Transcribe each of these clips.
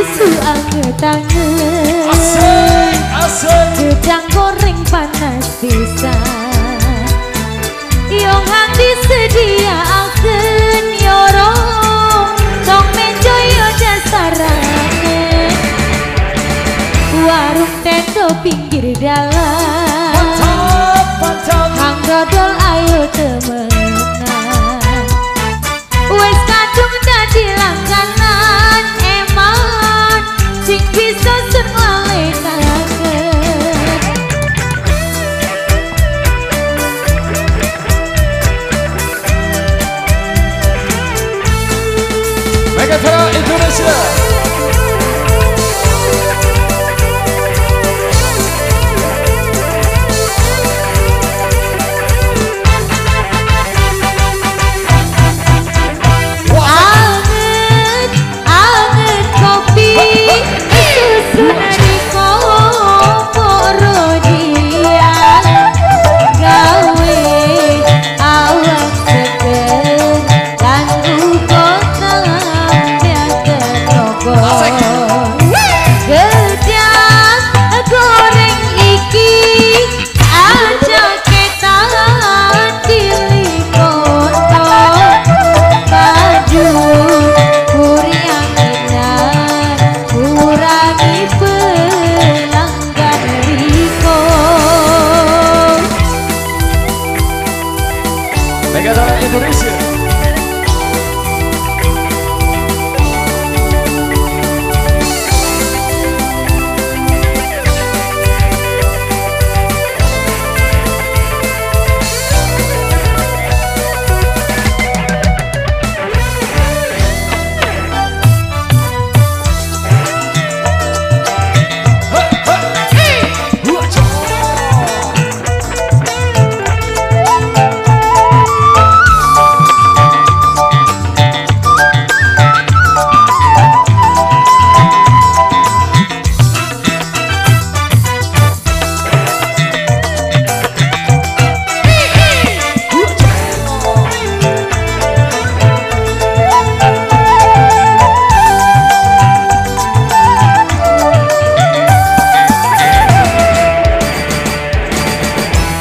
susu anget-anget, gedang goreng panas bisa. Yang hati disediakan yorong, tong mejo yo dasarane. Warung tenda pinggir dalan, hang dodol ayo temenan. Wes kadung dadi langganan, eman sing bisa sengalekaken. Megatron Indonesia. Megatron Indonesia.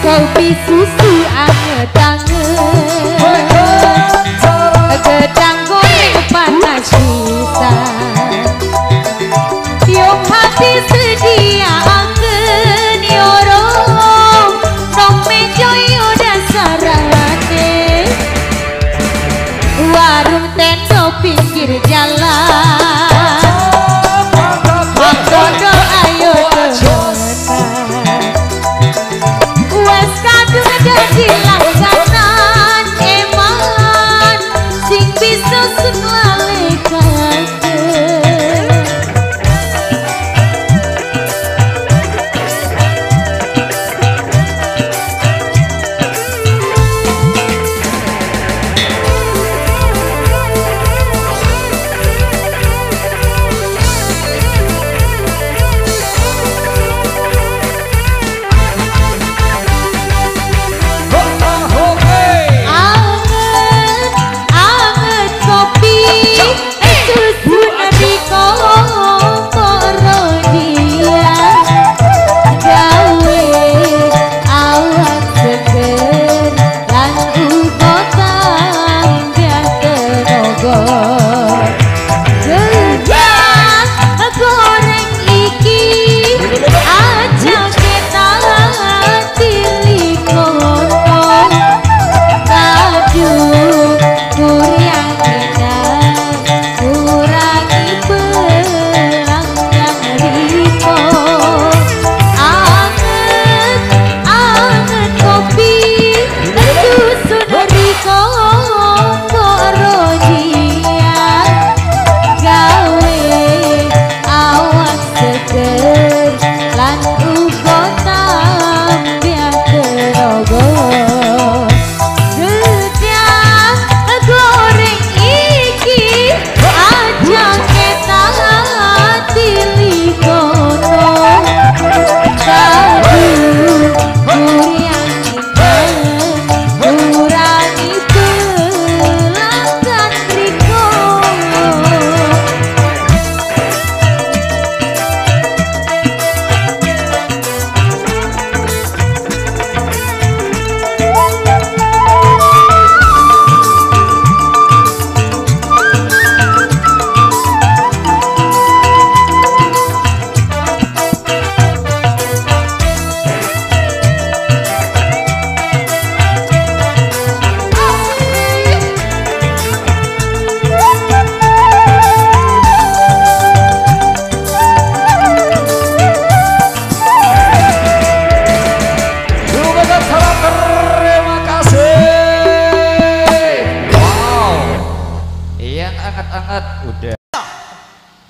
Kopi susu anget-anget, gedang goreng panas bisa. Yung hati sediakan yorong, nong mejo yo dasarane. Warung tenda pinggir jalan, hang dodol ayo temenan. Wes kadung dadi langganan, eman sing bisa sengalekaken.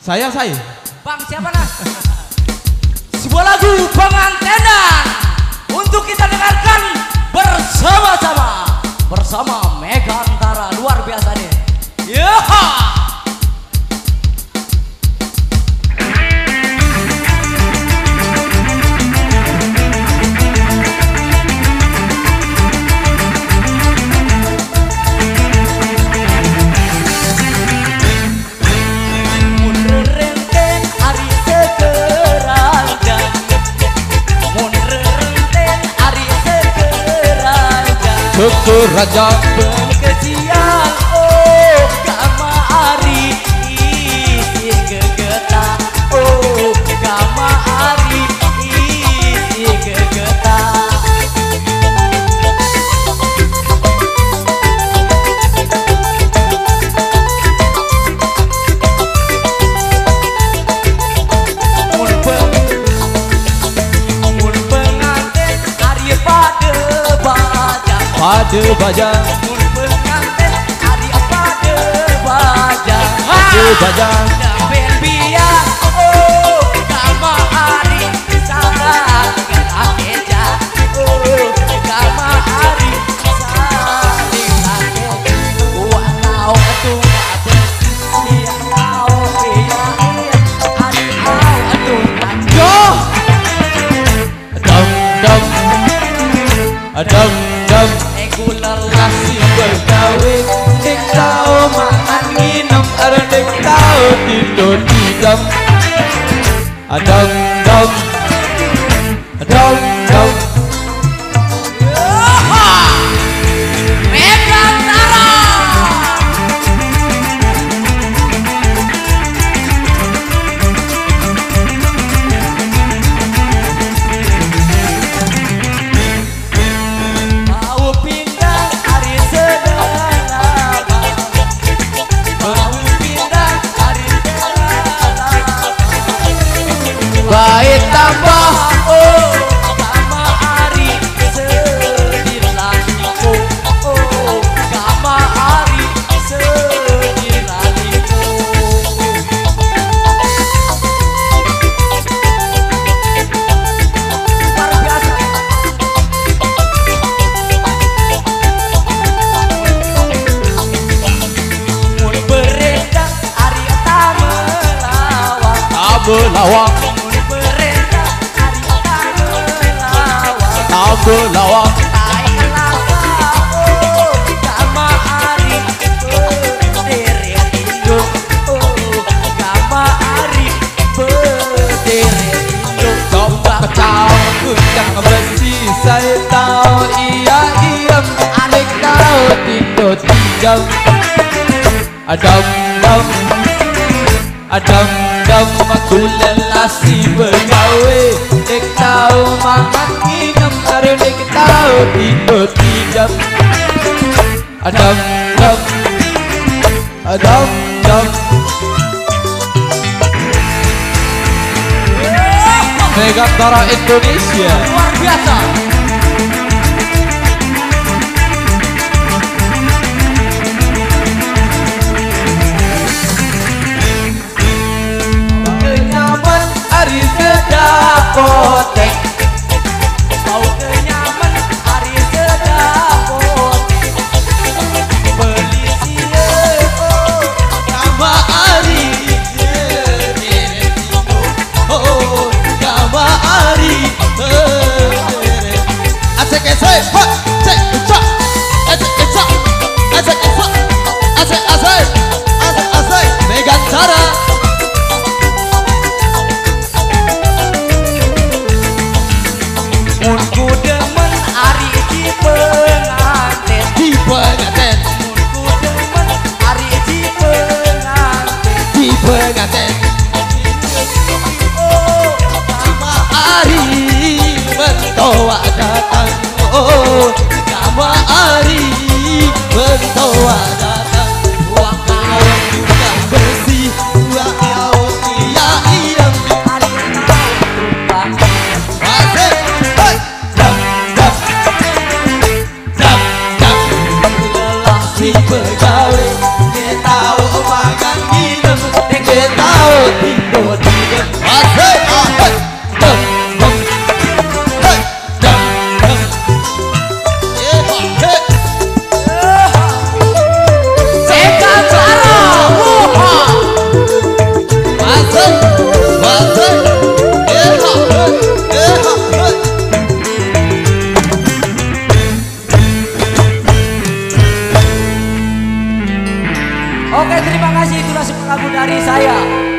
Saya. Bang siapa nah? Sebuah lagu pengantenan untuk kita dengarkan bersama-sama bersama Mega Antara, luar biasa nih. Yaha. Raja Kesian oh kama ari isi gegeta oh kama ari isi gegeta mun pengantin ari pada bajang mun pengantin hari pada bajang ben biar oh kama hari salah akeja oh kama hari saling akeja wa tau atung besi tau ya hari atung yo dam lelasi bergawe ning tau mangan nginep arep ning tau tidur didam adam Mega Antara. baik tambah oh kama ari sedilaniko oh kama ari sedilaniko luar biasa mun beredar ari melawak belawak tai kelapa oh kama ari berdere induk oh kama ari berdere induk coba kacau kundang besi saya tahu iya anek tahu tidur dijam adam aku lelasi bergawe dek tahu makan minum karo dek tahu tidur dijam adam Mega Antara Indonesia luar biasa. kenyaman hari sedapotek Mau kenyaman hari sedapotek beli sieu oh kama hari oh kama hari asik asik Mega Antara mun ku demen ari di pengantin mun ku demen ari di pengantin oh kama hari mentoa datang oh kama hari mentoa datang uang kau juga bersih dua kau iya hari kau tumpah asik lelaki bergawe dia tahu makan minum dia tahu Oke, terima kasih. Itulah semua lagu dari saya.